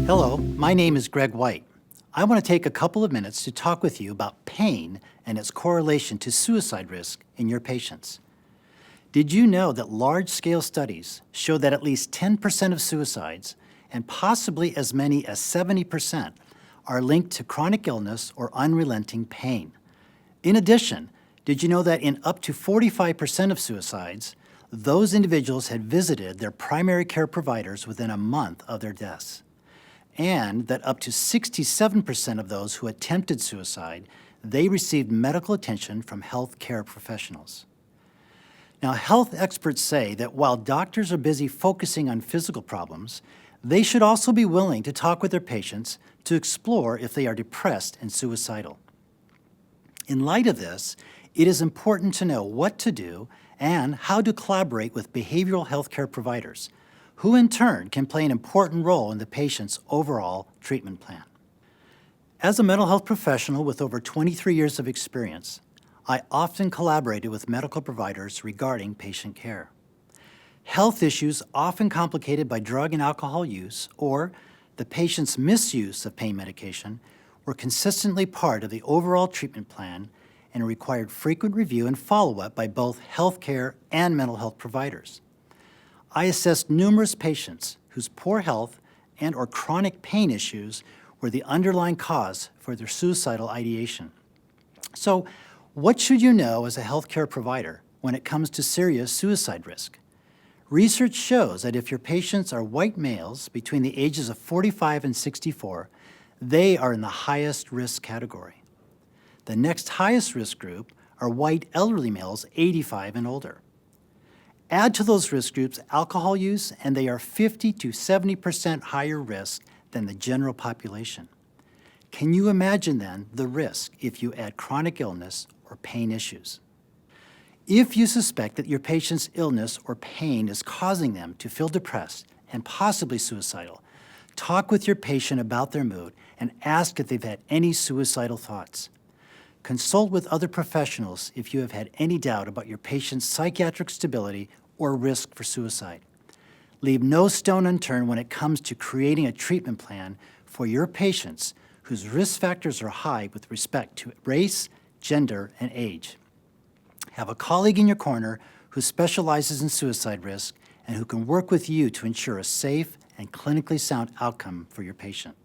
Hello, my name is Greg White. I want to take a couple of minutes to talk with you about pain and its correlation to suicide risk in your patients. Did you know that large-scale studies show that at least 10% of suicides, and possibly as many as 70%, are linked to chronic illness or unrelenting pain? In addition, did you know that in up to 45% of suicides, those individuals had visited their primary care providers within a month of their deaths? And that up to 67% of those who attempted suicide, they received medical attention from health care professionals. Now, health experts say that while doctors are busy focusing on physical problems, they should also be willing to talk with their patients to explore if they are depressed and suicidal. In light of this, it is important to know what to do and how to collaborate with behavioral health care providers, who in turn can play an important role in the patient's overall treatment plan. As a mental health professional with over 23 years of experience, I often collaborated with medical providers regarding patient care. Health issues often complicated by drug and alcohol use or the patient's misuse of pain medication were consistently part of the overall treatment plan and required frequent review and follow-up by both healthcare and mental health providers. I assessed numerous patients whose poor health and or chronic pain issues were the underlying cause for their suicidal ideation. So, what should you know as a healthcare provider when it comes to serious suicide risk? Research shows that if your patients are white males between the ages of 45 and 64, they are in the highest risk category. The next highest risk group are white elderly males 85 and older. Add to those risk groups alcohol use, and they are 50 to 70% higher risk than the general population. Can you imagine then the risk if you add chronic illness or pain issues? If you suspect that your patient's illness or pain is causing them to feel depressed and possibly suicidal, talk with your patient about their mood and ask if they've had any suicidal thoughts. Consult with other professionals if you have had any doubt about your patient's psychiatric stability or risk for suicide. Leave no stone unturned when it comes to creating a treatment plan for your patients whose risk factors are high with respect to race, gender, and age. Have a colleague in your corner who specializes in suicide risk and who can work with you to ensure a safe and clinically sound outcome for your patient.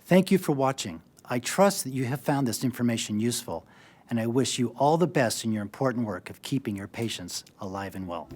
Thank you for watching. I trust that you have found this information useful, and I wish you all the best in your important work of keeping your patients alive and well.